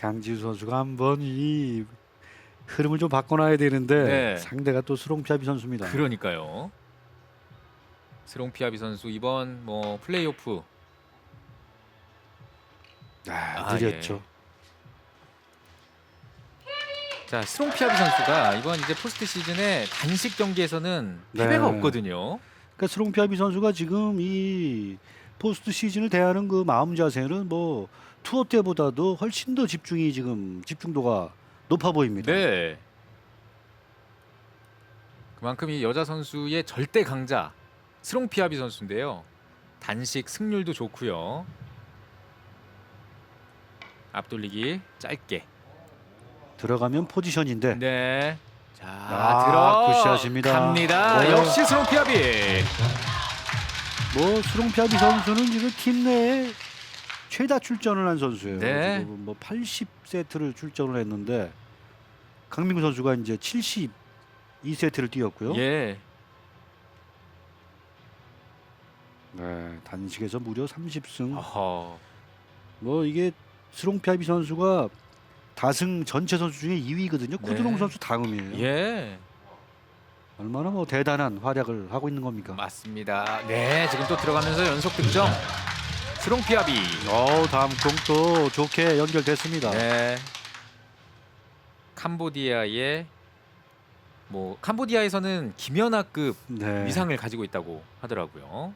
강지우 선수가 한번 이 흐름을 좀 바꿔놔야 되는데 네. 상대가 또 스롱피아비 선수입니다. 그러니까요. 스롱피아비 선수 이번 뭐 플레이오프 느렸죠. 자, 스롱피아비 선수가 이번 이제 포스트 시즌에 단식 경기에서는 패배가 네. 없거든요. 그러니까 스롱피아비 선수가 지금 이 포스트 시즌을 대하는 그 마음 자세는 뭐 투어 때보다도 훨씬 더 집중도가 높아 보입니다. 네. 그만큼 이 여자 선수의 절대 강자 스롱피아비 선수인데요. 단식 승률도 좋고요. 앞돌리기 짧게. 들어가면 포지션인데 네. 자, 굿샷입니다. 들어갑니다. 네. 역시 스롱피아비. 뭐 스롱피아비 선수는 지금 팀 내에 최다 출전을 한 선수예요. 네. 지금 뭐 80세트를 출전을 했는데 강민구 선수가 이제 72세트를 뛰었고요. 예. 네, 단식에서 무려 30승. 어허. 뭐 이게 스롱피아비 선수가 다승 전체 선수 중에 2위거든요. 코드롱 네. 선수 다음이에요. 예. 얼마나 뭐 대단한 활약을 하고 있는 겁니까? 맞습니다. 네, 지금 또 들어가면서 연속 득점. 스롱피아비. 다음 공 또 좋게 연결됐습니다. 네. 캄보디아의 뭐 캄보디아에서는 김연아급 네. 위상을 가지고 있다고 하더라고요.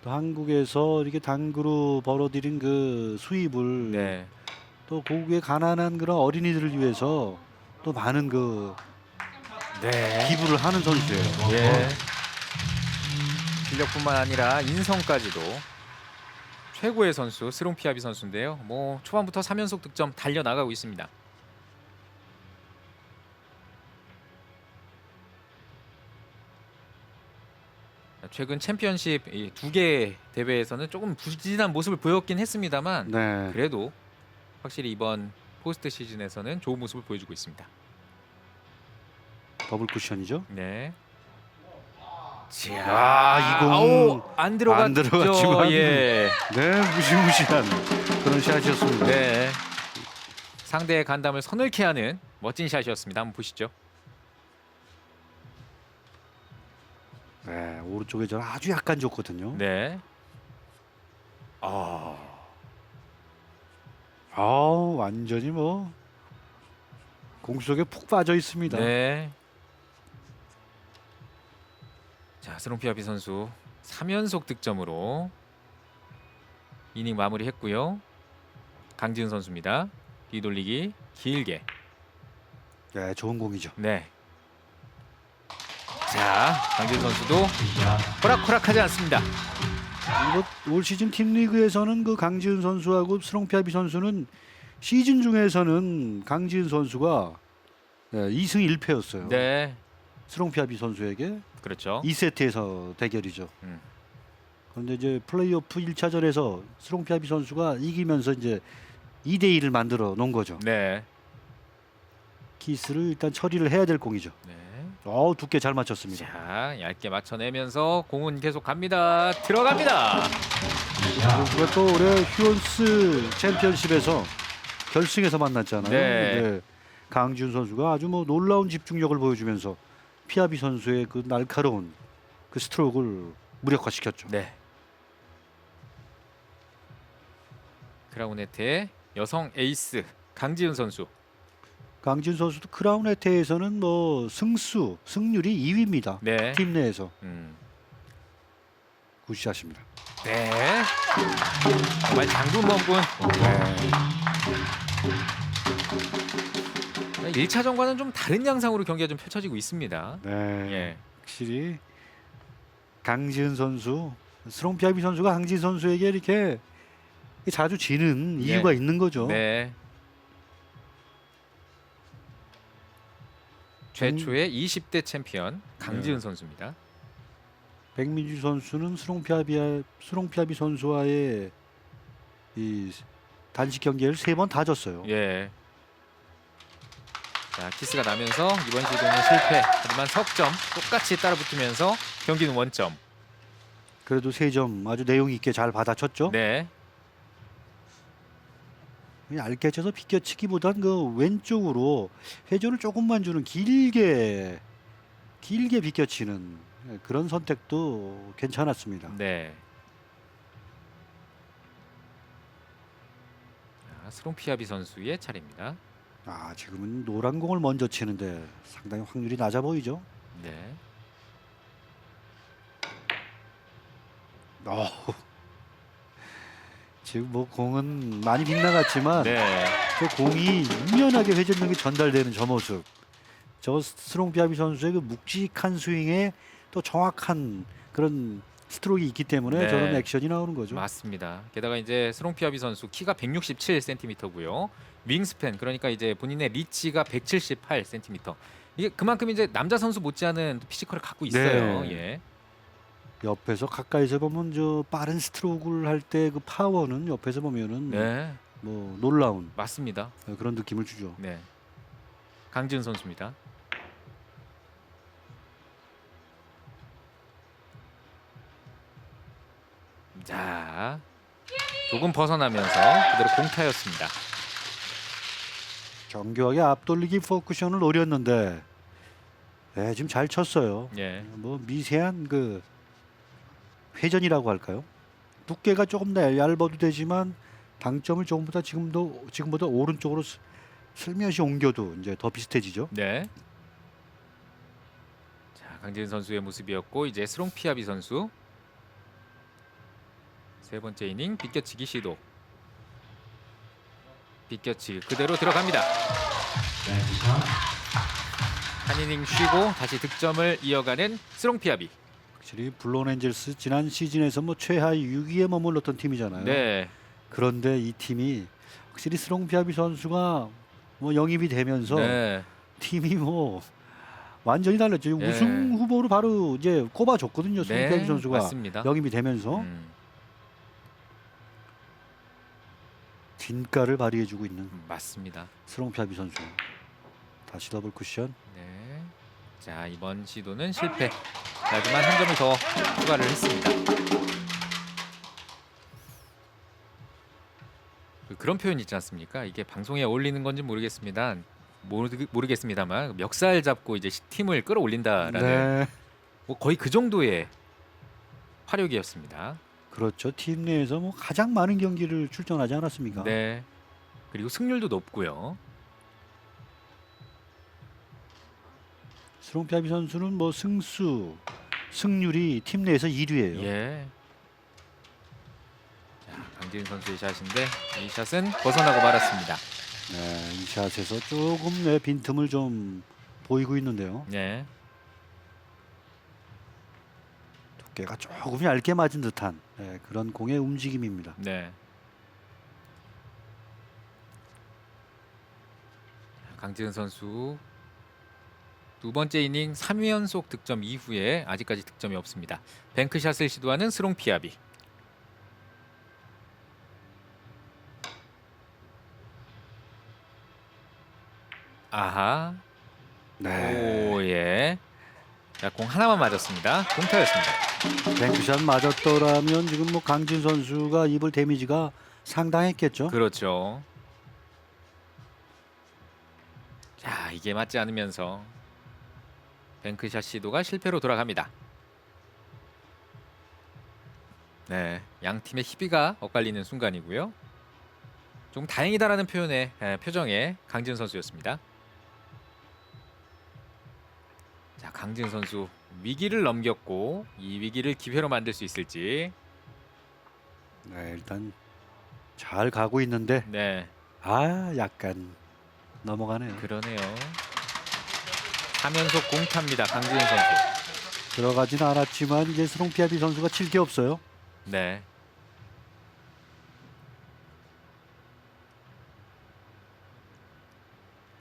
또 한국에서 이렇게 당구로 벌어들인 그 수입을 네. 또 고국의 가난한 그런 어린이들을 위해서 또 많은 그 네. 기부를 하는 선수예요. 예. 실력뿐만 아니라 인성까지도 최고의 선수 스롱피아비 선수인데요. 뭐 초반부터 3연속 득점 달려 나가고 있습니다. 최근 챔피언십 이 2개 대회에서는 조금 부진한 모습을 보였긴 했습니다만 네. 그래도 확실히 이번 포스트 시즌에서는 좋은 모습을 보여주고 있습니다. 더블 쿠션이죠. 네. 이 공. 아우, 안 들어갔죠. 안 들어갔지만. 예. 네, 무시무시한 그런 샷이었습니다. 네. 상대의 간담을 서늘케 하는 멋진 샷이었습니다. 한번 보시죠. 네, 오른쪽에 저는 아주 약간 줬거든요. 네. 완전히 뭐 공속에 푹 빠져 있습니다. 네. 자, 스롱피아비 선수 3연속 득점으로 이닝 마무리했고요. 강지은 선수입니다. 뒤돌리기 길게. 네, 좋은 공이죠. 네. 자, 강지은 선수도 호락호락하지 않습니다. 이거 올 시즌 팀 리그에서는 그 강지은 선수하고 스롱피아비 선수는 시즌 중에서는 강지은 선수가 2승 1패였어요. 네. 스롱피아비 선수에게 그렇죠. 2세트에서 대결이죠. 음. 그런데 이제 플레이오프 1차전에서 스롱피아비 선수가 이기면서 이제 2대 2를 만들어 놓은 거죠. 네. 키스를 일단 처리를 해야 될 공이죠. 네. 두께 잘 맞췄습니다. 자, 얇게 맞춰내면서 공은 계속 갑니다. 들어갑니다. 선수가 또 올해 휴원스 챔피언십에서 결승에서 만났잖아요. 네. 근데 강지훈 선수가 아주 뭐 놀라운 집중력을 보여주면서 피아비 선수의 그 날카로운 그 스트로크를 무력화시켰죠. 네. 크라운 혜태 여성 에이스 강지은 선수. 강지훈 선수도 크라운 혜태에서는 뭐 승률이 2위입니다. 네. 팀 내에서 굿샷입니다. 네. 정말 장군 먹군. 네. 1차전과는 좀 다른 양상으로 경기가 좀 펼쳐지고 있습니다. 네. 예. 확실히 강지은 선수, 스롱피아비 선수가 강지은 선수에게 이렇게 자주 지는 이유가 있는 거죠. 네. 최초의 20대 챔피언 강지은 선수입니다. 백민주 선수는 스롱피아비 선수와의 이 단식 경기를 3번 다 졌어요. 예. 자, 키스가 나면서 이번 시도는 실패. 하지만 석점 똑같이 따라붙으면서 경기는 원점. 그래도 3점 아주 내용 있게 잘 받아쳤죠. 네. 얇게 쳐서 비껴치기보단 그 왼쪽으로 회전을 조금만 주는 길게 비껴치는 그런 선택도 괜찮았습니다. 네. 자, 스롱피아비 선수의 차례입니다. 아, 지금은 노란 공을 먼저 치는데 상당히 확률이 낮아 보이죠. 네. 어. 지금 뭐 공은 많이 빗나갔지만 네. 그 공이 유연하게 회전력이 전달되는 저 모습. 저 스롱피아비 선수의 그 묵직한 스윙에 또 정확한 그런 스트로크가 있기 때문에 네. 저런 액션이 나오는 거죠. 맞습니다. 게다가 이제 스롱피아비 선수 키가 167cm고요. 윙스팬 그러니까 이제 본인의 리치가 178cm. 이게 그만큼 이제 남자 선수 못지않은 피지컬을 갖고 있어요. 네. 예. 옆에서 가까이서 보면 저 빠른 스트로크를 할 때 그 파워는 옆에서 보면은 네. 뭐 놀라운 맞습니다. 그런 느낌을 주죠. 네. 강지은 선수입니다. 자, 조금 벗어나면서 그대로 공타였습니다. 정교하게 앞돌리기 포쿠션을 노렸는데 지금 잘 쳤어요. 예. 뭐 미세한 그 회전이라고 할까요? 두께가 조금 더 얇아도 되지만 당점을 조금보다 지금보다 오른쪽으로 슬며시 옮겨도 이제 더 비슷해지죠. 네. 자, 강지은 선수의 모습이었고 이제 스롱피아비 선수 세 번째 이닝 비껴치기 시도. 비껴치기 그대로 들어갑니다. 한 이닝 쉬고 다시 득점을 이어가는 스롱피아비. 확실히 블론 엔젤스 지난 시즌에서 뭐 최하위 6위에 머물렀던 팀이잖아요. 네. 그런데 이 팀이 확실히 스롱피아비 선수가 뭐 영입이 되면서 네. 팀이 뭐 완전히 달랐죠. 네. 우승 후보로 바로 이제 꼽아줬거든요. 스롱피아비 네. 선수가 맞습니다. 영입이 되면서 진가를 발휘해주고 있는 맞습니다. 스롱피아비 선수. 다시 더블 쿠션. 네. 자, 이번 시도는 실패. 하지만 한 점을 더 추가를 했습니다. 그런 표현 있지 않습니까? 이게 방송에 어울리는 건지 모르겠습니다만 멱살 잡고 이제 팀을 끌어올린다라는 네. 뭐 거의 그 정도의 화력이었습니다. 그렇죠. 팀 내에서 뭐 가장 많은 경기를 출전하지 않았습니까? 네. 그리고 승률도 높고요. 스롱피아비 선수는 뭐 승률이 팀 내에서 1위예요. 예. 자, 강지은 선수의 샷인데 이 샷은 벗어나고 말았습니다. 네, 이 샷에서 조금 빈틈을 좀 보이고 있는데요. 네. 두께가 조금 얇게 맞은 듯한 그런 공의 움직임입니다. 네. 강지은 선수 두 번째 이닝 3회 연속 득점 이후에 아직까지 득점이 없습니다. 뱅크샷을 시도하는 스롱피아비. 아하. 네. 오, 예. 자, 공 하나만 맞았습니다. 공타였습니다. 뱅크샷 맞았더라면 지금 뭐 강진 선수가 입을 데미지가 상당했겠죠. 그렇죠. 자, 이게 맞지 않으면서 뱅크샷 시도가 실패로 돌아갑니다. 네, 양 팀의 희비가 엇갈리는 순간이고요. 좀 다행이다라는 표정의 강지은 선수였습니다. 자, 강지은 선수 위기를 넘겼고 이 위기를 기회로 만들 수 있을지. 네, 일단 잘 가고 있는데 네, 약간 넘어가네요. 그러네요. 3연속 공타입니다. 강지은 선수. 들어가진 않았지만 이제 스롱피아비 선수가 칠 게 없어요. 네.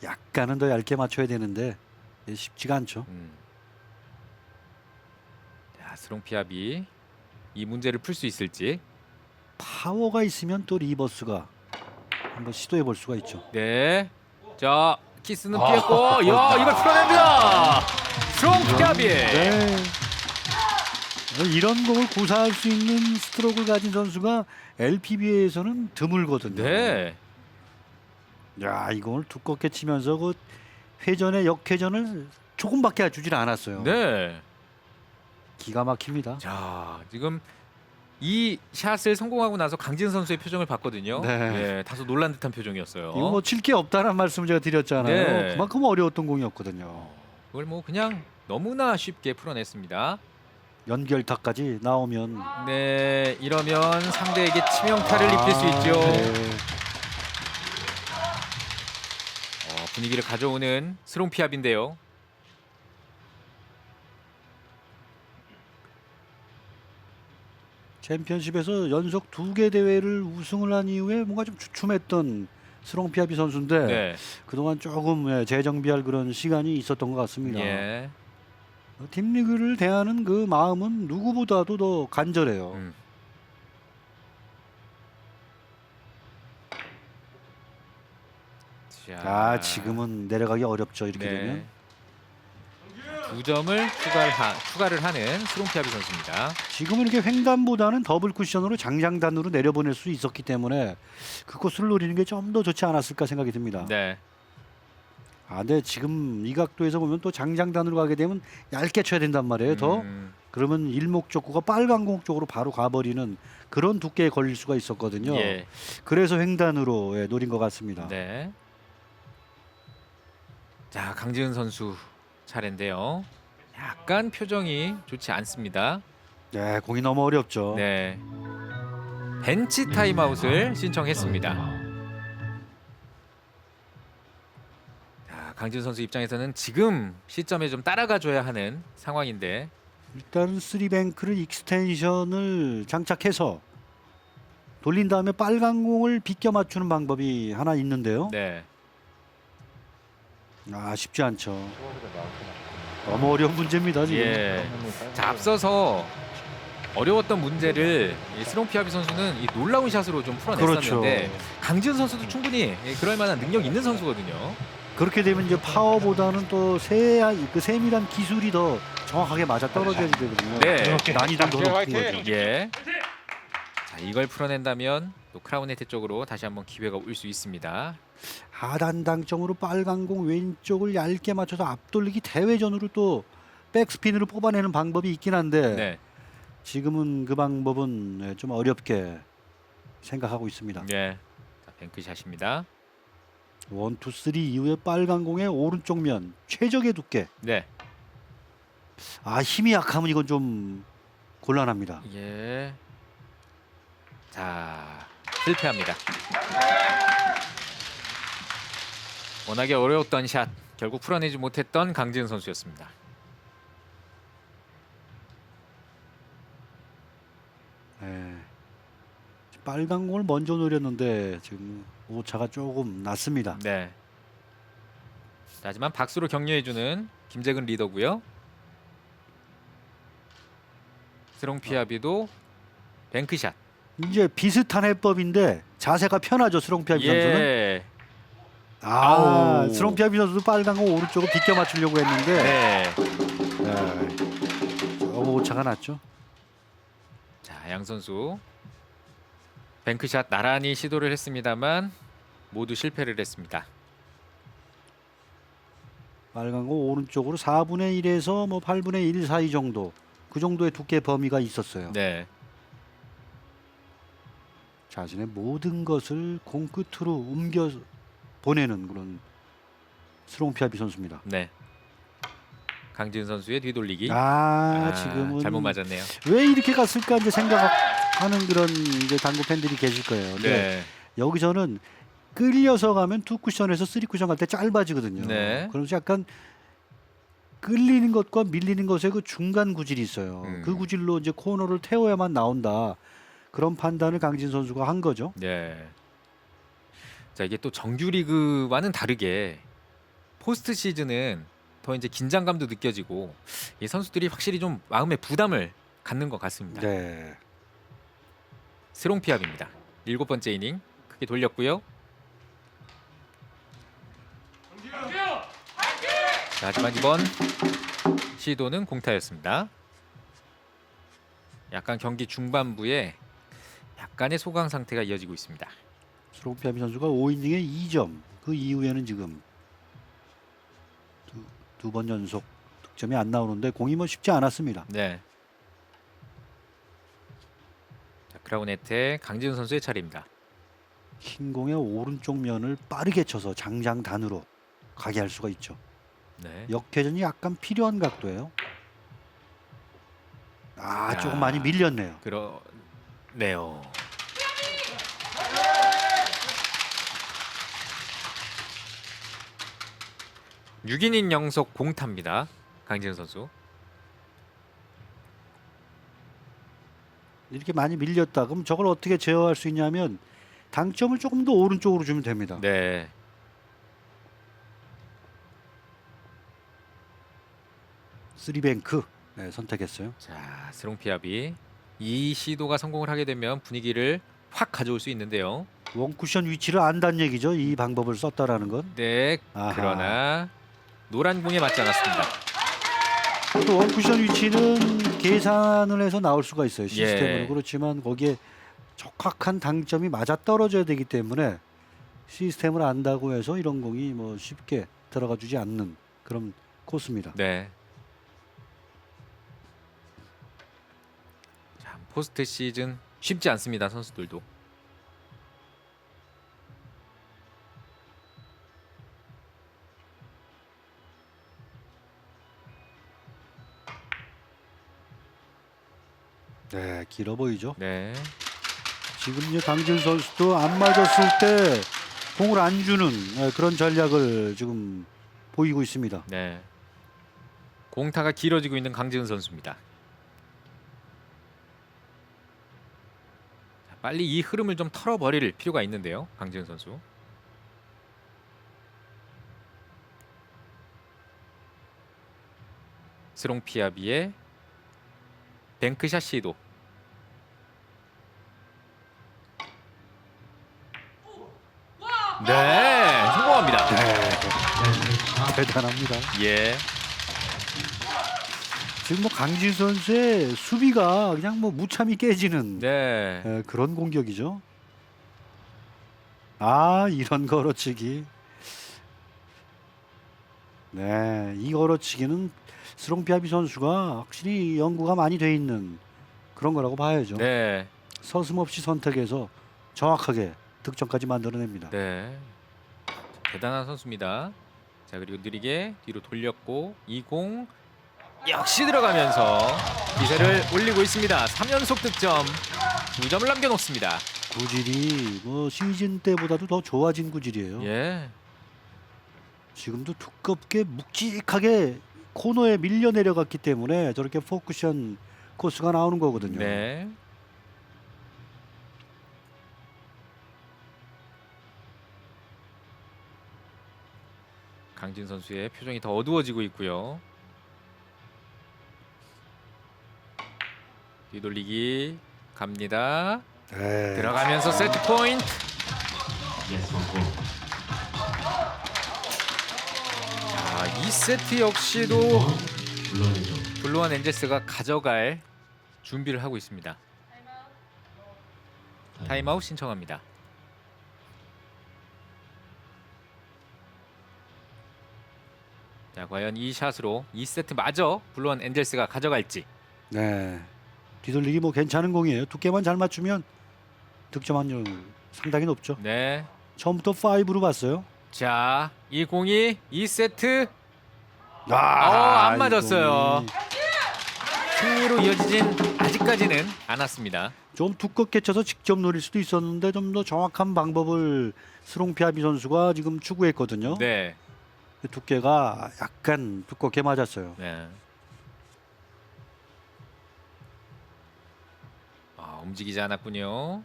약간은 더 얇게 맞춰야 되는데 쉽지가 않죠. 자, 스롱피아비 이 문제를 풀 수 있을지. 파워가 있으면 또 리버스가 한번 시도해 볼 수가 있죠. 네. 자, 키스는 피했고, 야, 이걸 풀어냅니다. 스롱피아비. 네. 이런 공을 구사할 수 있는 스트로크를 가진 선수가 LPBA에서는 드물거든요. 네. 야, 이걸 두껍게 치면서 그 회전의 역회전을 조금밖에 주질 않았어요. 네. 기가 막힙니다. 자, 지금 이 샷을 성공하고 나서 강진 선수의 표정을 봤거든요. 네. 예, 다소 놀란 듯한 표정이었어요. 이거 뭐 칠 게 없다는 말씀을 제가 드렸잖아요. 네. 그만큼 어려웠던 공이었거든요. 그걸 뭐 그냥 너무나 쉽게 풀어냈습니다. 연결타까지 나오면 네, 이러면 상대에게 치명타를 입힐 수 있죠. 네. 분위기를 가져오는 스롱피압인데요. 챔피언십에서 연속 2개 대회를 우승을 한 이후에 뭔가 좀 주춤했던 스롱피아비 선수인데 네. 그동안 조금 재정비할 그런 시간이 있었던 것 같습니다. 예. 팀리그를 대하는 그 마음은 누구보다도 더 간절해요. 음. 자, 지금은 내려가기 어렵죠. 이렇게 네. 되면. 2점을 추가를 하는 스롱피아비 선수입니다. 지금은 이렇게 횡단보다는 더블 쿠션으로 장장단으로 내려보낼 수 있었기 때문에 그 코스를 노리는 게 좀 더 좋지 않았을까 생각이 듭니다. 네. 근데 지금 이 각도에서 보면 또 장장단으로 가게 되면 얇게 쳐야 된단 말이에요. 더 그러면 일목적구가 빨간 공 쪽으로 바로 가버리는 그런 두께에 걸릴 수가 있었거든요. 예. 그래서 횡단으로 노린 것 같습니다. 네. 자, 강지은 선수 차례인데요. 약간 표정이 좋지 않습니다. 네, 공이 너무 어렵죠. 네. 벤치 타임아웃을 신청했습니다. 자, 강지은 선수 입장에서는 지금 시점에 좀 따라가줘야 하는 상황인데. 일단 쓰리뱅크를 익스텐션을 장착해서 돌린 다음에 빨간 공을 비껴 맞추는 방법이 하나 있는데요. 네. 쉽지 않죠. 너무 어려운 문제입니다 지금. 예. 자, 앞서서 어려웠던 문제를 이 스롱피아비 선수는 이 놀라운 샷으로 좀 풀어냈었는데 그렇죠. 강지은 선수도 충분히 그럴 만한 능력 있는 선수거든요. 그렇게 되면 이제 파워보다는 또 그 세밀한 기술이 더 정확하게 맞아 떨어져야 되거든요. 네. 난이도도 더 높은 거죠. 예. 자, 이걸 풀어낸다면 또 크라운 헤트 쪽으로 다시 한번 기회가 올 수 있습니다. 하단당점으로 빨간 공 왼쪽을 얇게 맞춰서 앞돌리기 대회전으로 또 백스핀으로 뽑아내는 방법이 있긴 한데 네. 지금은 그 방법은 좀 어렵게 생각하고 있습니다. 예. 자, 뱅크샷입니다. 1, 2, 3 이후에 빨간 공의 오른쪽 면 최적의 두께. 네. 힘이 약하면 이건 좀 곤란합니다. 예. 자, 실패합니다. 워낙에 어려웠던 샷 결국 풀어내지 못했던 강지은 선수였습니다. 네. 빨간 공을 먼저 노렸는데 지금 오차가 조금 났습니다. 네. 자, 하지만 박수로 격려해주는 김재근 리더고요. 스롱피아비도 뱅크샷. 이제 비슷한 해법인데 자세가 편하죠. 스롱피아비 선수는. 예. 아우. 아우. 스롱피아비 선수도 빨간 공 오른쪽으로 비껴 맞추려고 했는데 네. 조금 오차가 났죠. 자, 양 선수 뱅크샷 나란히 시도를 했습니다만 모두 실패를 했습니다. 빨간 공 오른쪽으로 4분의 1에서 뭐 8분의 1 사이 정도 그 정도의 두께 범위가 있었어요. 네. 자신의 모든 것을 공 끝으로 옮겨 보내는 그런 스롱피아비 선수입니다. 네. 강지은 선수의 뒤돌리기. 지금은 잘못 맞았네요. 왜 이렇게 갔을까 이제 생각하는 그런 이제 당구 팬들이 계실 거예요. 근데 네. 여기서는 끌려서 가면 2쿠션에서 3쿠션 갈 때 짧아지거든요. 네. 그래서 약간 끌리는 것과 밀리는 것의 그 중간 구질이 있어요. 그 구질로 이제 코너를 태워야만 나온다. 그런 판단을 강진 선수가 한 거죠. 네. 자, 이게 또 정규 리그와는 다르게 포스트 시즌은 더 이제 긴장감도 느껴지고 이 선수들이 확실히 좀 마음의 부담을 갖는 것 같습니다. 네. 스롱피압입니다. 7번째 이닝 크게 돌렸고요. 자, 하지만 이번 시도는 공타였습니다. 약간 경기 중반부에 약간의 소강 상태가 이어지고 있습니다. 스롱피아비 선수가 5이닝에 2점. 그 이후에는 지금 두 번 연속 득점이 안 나오는데 공이 뭐 쉽지 않았습니다. 네. 자, 크라우네트의 강지훈 선수의 차례입니다. 흰 공의 오른쪽 면을 빠르게 쳐서 장장단으로 가게 할 수가 있죠. 네. 역회전이 약간 필요한 각도예요. 야. 조금 많이 밀렸네요. 그러네요. (6) 이닝 연속 공타입니다. 강지훈 선수. 이렇게 많이 밀렸다. 그럼 저걸 어떻게 제어할 수 있냐면 당점을 조금 더 오른쪽으로 주면 됩니다. 네. 쓰리뱅크 선택했어요. 자, 스롱피아비 이 시도가 성공을 하게 되면 분위기를 확 가져올 수 있는데요. 원쿠션 위치를 안다는 얘기죠. 이 방법을 썼다라는 건. 네. 아하. 그러나 노란 공에 맞지 않았습니다. 또 원쿠션 위치는 계산을 해서 나올 수가 있어요. 시스템으로. 예. 그렇지만 거기에 적확한 당점이 맞아 떨어져야 되기 때문에 시스템을 안다고 해서 이런 공이 뭐 쉽게 들어가 주지 않는 그런 코스입니다. 네. 자, 포스트 시즌 쉽지 않습니다. 선수들도. 네, 길어 보이죠. 네. 지금 이제 강진 선수도 안 맞았을 때 공을 안 주는 그런 전략을 지금 보이고 있습니다. 네. 공타가 길어지고 있는 강지훈 선수입니다. 자, 빨리 이 흐름을 좀 털어버릴 필요가 있는데요. 강지훈 선수. 스롱피아비의 뱅크샷 시도. 네, 성공합니다. 대단합니다. 예. 지금 뭐 강진 선수의 수비가 그냥 뭐 무참히 깨지는 네. 그런 공격이죠. 이런 걸어치기. 네, 이 걸어치기는 스롱피아비 선수가 확실히 연구가 많이 돼 있는 그런 거라고 봐야죠. 네. 서슴없이 선택해서 정확하게 득점까지 만들어냅니다. 네. 대단한 선수입니다. 자, 그리고 느리게 뒤로 돌렸고 이 공 역시 들어가면서 기세를 올리고 있습니다. 3연속 득점. 2점을 남겨놓습니다. 구질이 뭐 시즌 때보다도 더 좋아진 구질이에요. 예. 지금도 두껍게 묵직하게 코너에 밀려 내려갔기 때문에 저렇게 포쿠션 코스가 나오는 거거든요. 네. 강진 선수의 표정이 더 어두워지고 있고요. 뒤돌리기 갑니다. 네. 들어가면서 세트 포인트. 자, 2세트 역시도 블루원 엔젤스가 가져갈 준비를 하고 있습니다. 타임아웃 신청합니다. 자, 과연 이 샷으로 2세트 마저 블루원 엔젤스가 가져갈지. 네. 뒤돌리기 뭐 괜찮은 공이에요. 두께만 잘 맞추면 득점 확률 상당히 높죠. 네. 처음부터 5로 봤어요. 자, 이 공이 2세트 이 안 맞았어요. 공이 승리로 이어지진 아직까지는 않았습니다. 좀 두껍게 쳐서 직접 노릴 수도 있었는데 좀 더 정확한 방법을 스롱피아비 선수가 지금 추구했거든요. 네. 두께가 약간 두껍게 맞았어요. 네. 움직이지 않았군요.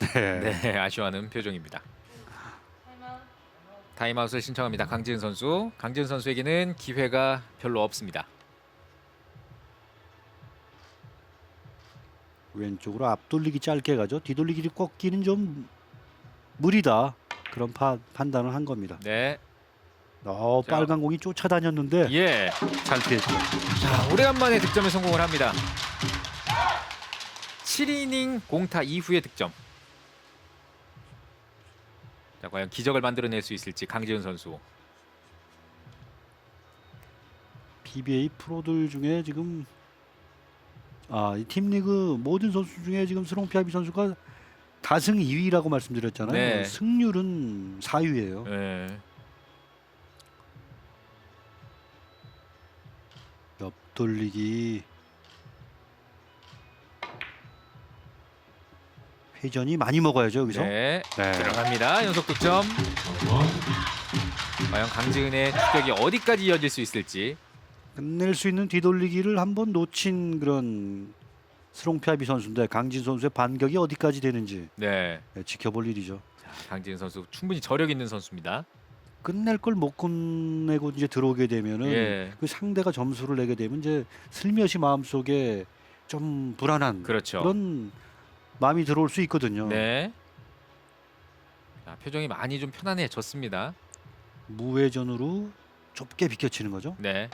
네, 아쉬워하는 표정입니다. 타임아웃을 신청합니다. 강지은 선수. 강지은 선수에게는 기회가 별로 없습니다. 왼쪽으로 앞돌리기 짧게 가죠. 뒤돌리기를 꺾기는 좀 무리다. 그런 판단을 한 겁니다. 네. 자. 빨간 공이 쫓아다녔는데 예. 잘 피했죠. 자, 오래간만에 득점에 성공을 합니다. 7이닝 공타 이후의 득점. 자, 과연 기적을 만들어낼 수 있을지 강지은 선수. PBA 프로들 중에 지금 이 팀리그 모든 선수 중에 지금 스롱피아비 선수가 다승 2위라고 말씀드렸잖아요. 네. 승률은 4위예요. 네. 옆돌리기 회전이 많이 먹어야죠 여기서. 네. 네. 들어갑니다. 연속 득점. 과연 강지은의 추격이 어디까지 이어질 수 있을지. 끝낼 수 있는 뒤돌리기를 한번 놓친 그런 스롱피아비 선수인데 강진 선수의 반격이 어디까지 되는지 네. 지켜볼 일이죠. 자, 강지은 선수 충분히 저력 있는 선수입니다. 끝낼 걸 못 끝내고 이제 들어오게 되면은 예. 그 상대가 점수를 내게 되면 이제 슬며시 마음속에 좀 불안한 그렇죠. 그런 마음이 들어올 수 있거든요. 네. 자, 표정이 많이 좀 편안해졌습니다. 무회전으로 좁게 비켜치는 거죠. 네.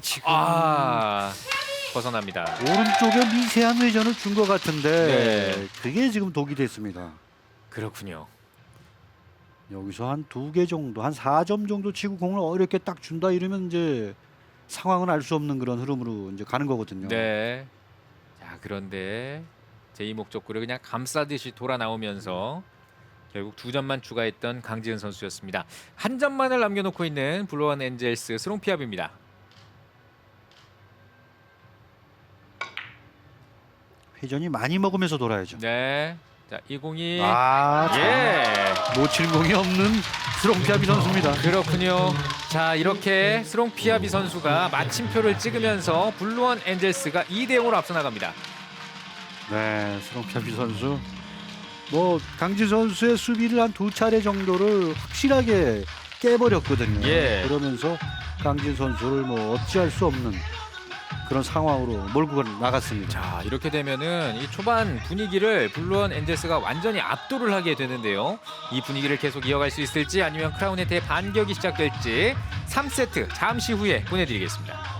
지금 벗어납니다. 오른쪽에 미세한 회전을 준 것 같은데 네. 그게 지금 독이 됐습니다. 그렇군요. 여기서 한 2개 정도, 한 4점 정도 치고 공을 어렵게 딱 준다 이러면 이제 상황은 알 수 없는 그런 흐름으로 이제 가는 거거든요. 네. 자, 그런데 제2목적구를 그냥 감싸듯이 돌아 나오면서 결국 2점만 추가했던 강지은 선수였습니다. 한 점만을 남겨놓고 있는 블루원 엔젤스 스롱피압입니다. 회전이 많이 먹으면서 돌아야죠. 네. 자, 이 공이 놓칠 공이 없는 스롱피아비 선수입니다. 그렇군요. 자, 이렇게 스롱피아비 선수가 마침표를 찍으면서 블루원 엔젤스가 2대0으로 앞서 나갑니다. 네, 스롱피아비 선수. 강진 선수의 수비를 한 2차례 정도를 확실하게 깨버렸거든요. 예. 그러면서 강진 선수를 어찌할 수 없는 그런 상황으로 몰고 나갔습니다. 자, 이렇게 되면은 이 초반 분위기를 블루원 엔젤스가 완전히 압도를 하게 되는데요. 이 분위기를 계속 이어갈 수 있을지 아니면 크라운 혜태의 반격이 시작될지 3세트 잠시 후에 보내드리겠습니다.